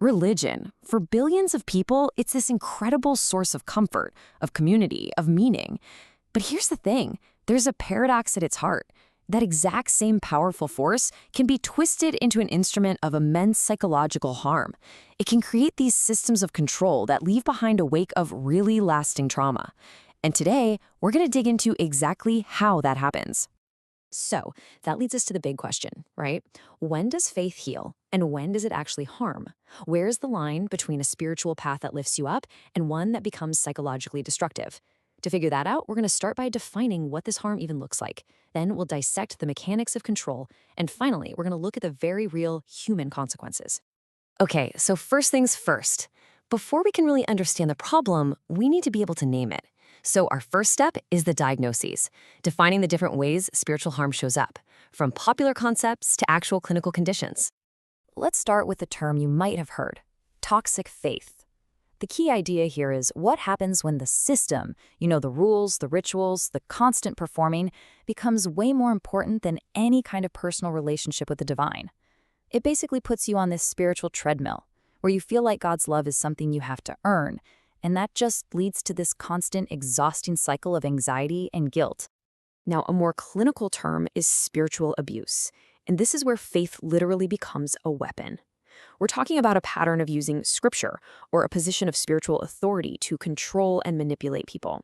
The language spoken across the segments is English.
Religion. For billions of people, it's this incredible source of comfort, of community, of meaning. But here's the thing, there's a paradox at its heart. That exact same powerful force can be twisted into an instrument of immense psychological harm. It can create these systems of control that leave behind a wake of really lasting trauma. And today, we're going to dig into exactly how that happens. So, that leads us to the big question, right? When does faith heal, and when does it actually harm? Where's the line between a spiritual path that lifts you up and one that becomes psychologically destructive? To figure that out, we're going to start by defining what this harm even looks like. Then we'll dissect the mechanics of control, and finally, we're going to look at the very real human consequences. Okay, so first things first. Before we can really understand the problem, we need to be able to name it. So our first step is the diagnoses, defining the different ways spiritual harm shows up, from popular concepts to actual clinical conditions. Let's start with the term you might have heard, toxic faith. The key idea here is what happens when the system, the rules, the rituals, the constant performing, becomes way more important than any kind of personal relationship with the divine. It basically puts you on this spiritual treadmill, where you feel like God's love is something you have to earn, and that just leads to this constant, exhausting cycle of anxiety and guilt. Now, a more clinical term is spiritual abuse, and this is where faith literally becomes a weapon. We're talking about a pattern of using scripture or a position of spiritual authority to control and manipulate people.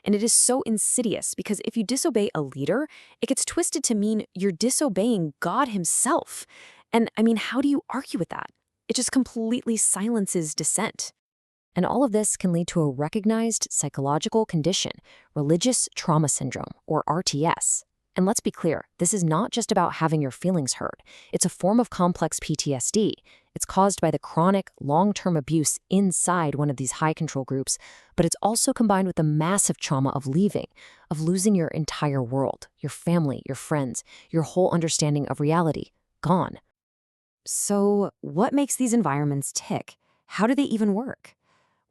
And it is so insidious because if you disobey a leader, it gets twisted to mean you're disobeying God himself. And how do you argue with that? It just completely silences dissent. And all of this can lead to a recognized psychological condition, religious trauma syndrome, or RTS. And let's be clear, this is not just about having your feelings hurt. It's a form of complex PTSD. It's caused by the chronic, long-term abuse inside one of these high-control groups, but it's also combined with the massive trauma of leaving, of losing your entire world, your family, your friends, your whole understanding of reality, gone. So what makes these environments tick? How do they even work?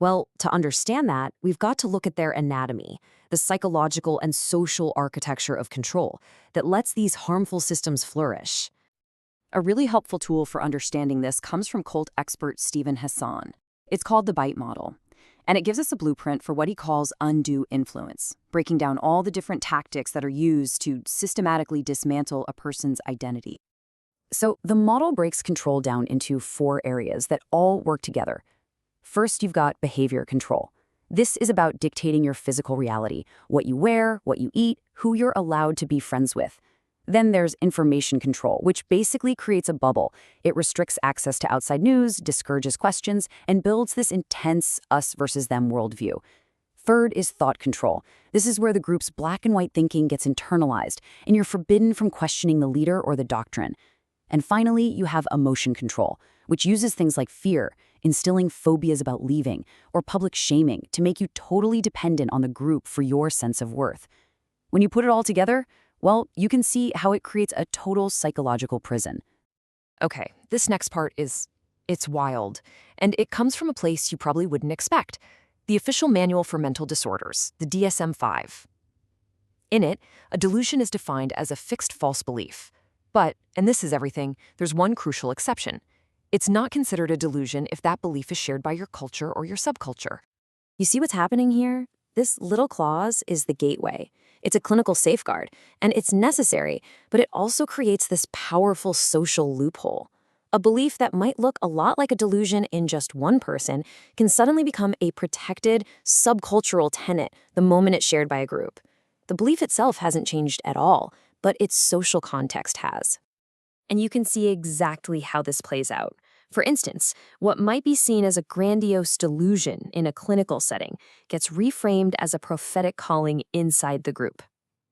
Well, to understand that, we've got to look at their anatomy, the psychological and social architecture of control that lets these harmful systems flourish. A really helpful tool for understanding this comes from cult expert Stephen Hassan. It's called the BITE model, and it gives us a blueprint for what he calls undue influence, breaking down all the different tactics that are used to systematically dismantle a person's identity. So the model breaks control down into 4 areas that all work together. First, you've got behavior control. This is about dictating your physical reality, what you wear, what you eat, who you're allowed to be friends with. Then there's information control, which basically creates a bubble. It restricts access to outside news, discourages questions, and builds this intense us versus them worldview. Third is thought control. This is where the group's black and white thinking gets internalized, and you're forbidden from questioning the leader or the doctrine. And finally, you have emotion control, which uses things like fear, instilling phobias about leaving, or public shaming to make you totally dependent on the group for your sense of worth. When you put it all together, well, you can see how it creates a total psychological prison. Okay, this next part it's wild, and it comes from a place you probably wouldn't expect. The official manual for mental disorders, the DSM-5. In it, a delusion is defined as a fixed false belief. But, and this is everything, there's one crucial exception. It's not considered a delusion if that belief is shared by your culture or your subculture. You see what's happening here? This little clause is the gateway. It's a clinical safeguard, and it's necessary, but it also creates this powerful social loophole. A belief that might look a lot like a delusion in just one person can suddenly become a protected, subcultural tenet the moment it's shared by a group. The belief itself hasn't changed at all, but its social context has. And you can see exactly how this plays out. For instance, what might be seen as a grandiose delusion in a clinical setting gets reframed as a prophetic calling inside the group.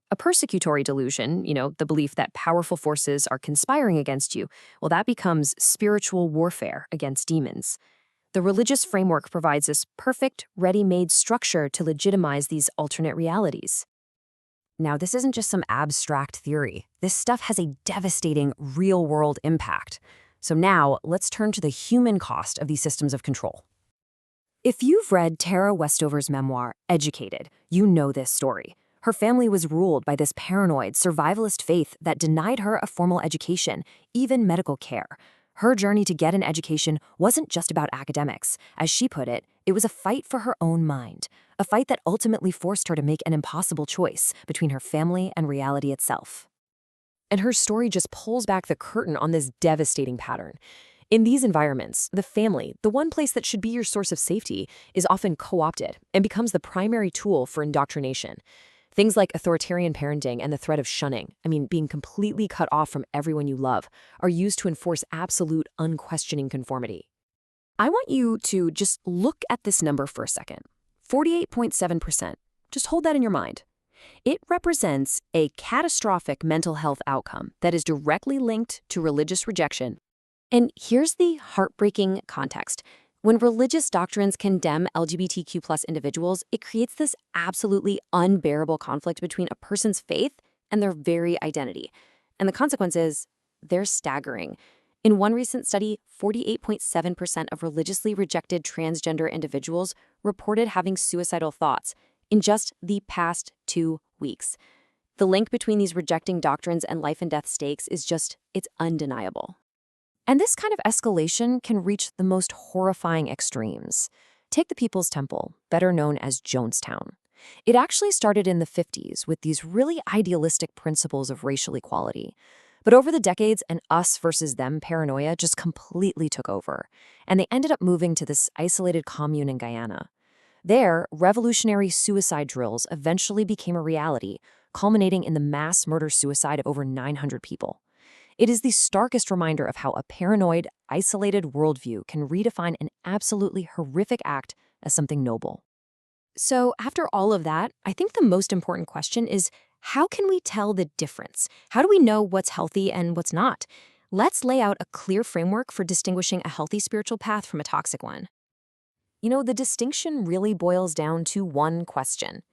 A persecutory delusion, the belief that powerful forces are conspiring against you, well, that becomes spiritual warfare against demons. The religious framework provides this perfect, ready-made structure to legitimize these alternate realities. Now, this isn't just some abstract theory. This stuff has a devastating, real-world impact. So now, let's turn to the human cost of these systems of control. If you've read Tara Westover's memoir, Educated, you know this story. Her family was ruled by this paranoid, survivalist faith that denied her a formal education, even medical care. Her journey to get an education wasn't just about academics. As she put it, it was a fight for her own mind, a fight that ultimately forced her to make an impossible choice between her family and reality itself. And her story just pulls back the curtain on this devastating pattern. In these environments, the family, the one place that should be your source of safety, is often co-opted and becomes the primary tool for indoctrination. Things like authoritarian parenting and the threat of shunning, being completely cut off from everyone you love, are used to enforce absolute, unquestioning conformity. I want you to just look at this number for a second. 48.7%. Just hold that in your mind. It represents a catastrophic mental health outcome that is directly linked to religious rejection. And here's the heartbreaking context. When religious doctrines condemn LGBTQ+ individuals, it creates this absolutely unbearable conflict between a person's faith and their very identity. And the consequences, they're staggering. In one recent study, 48.7% of religiously rejected transgender individuals reported having suicidal thoughts in just the past 2 weeks. The link between these rejecting doctrines and life and death stakes it's undeniable. And this kind of escalation can reach the most horrifying extremes. Take the People's Temple, better known as Jonestown. It actually started in the 50s with these really idealistic principles of racial equality. But over the decades, an us versus them paranoia just completely took over, and they ended up moving to this isolated commune in Guyana. There, revolutionary suicide drills eventually became a reality, culminating in the mass murder-suicide of over 900 people. It is the starkest reminder of how a paranoid, isolated worldview can redefine an absolutely horrific act as something noble. So after all of that, I think the most important question is, how can we tell the difference? How do we know what's healthy and what's not? Let's lay out a clear framework for distinguishing a healthy spiritual path from a toxic one. The distinction really boils down to one question.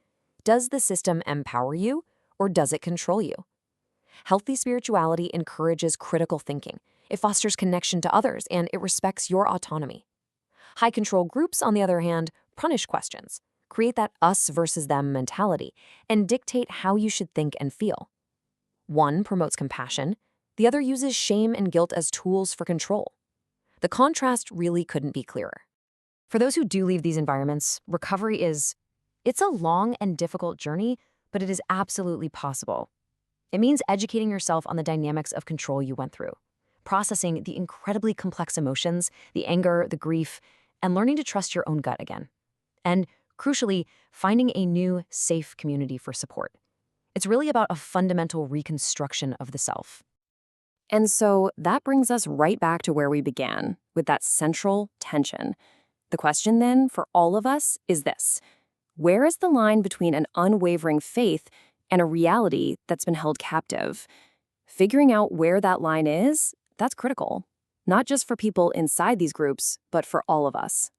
Does the system empower you, or does it control you? Healthy spirituality encourages critical thinking. It fosters connection to others, and it respects your autonomy. High-control groups, on the other hand, punish questions, create that us versus them mentality, and dictate how you should think and feel. One promotes compassion, the other uses shame and guilt as tools for control. The contrast really couldn't be clearer. For those who do leave these environments, recovery it's a long and difficult journey, but it is absolutely possible. It means educating yourself on the dynamics of control you went through, processing the incredibly complex emotions, the anger, the grief, and learning to trust your own gut again. And crucially, finding a new, safe community for support. It's really about a fundamental reconstruction of the self. And so that brings us right back to where we began, with that central tension. The question then, for all of us, is this: where is the line between an unwavering faith and a reality that's been held captive? Figuring out where that line is, that's critical, not just for people inside these groups, but for all of us.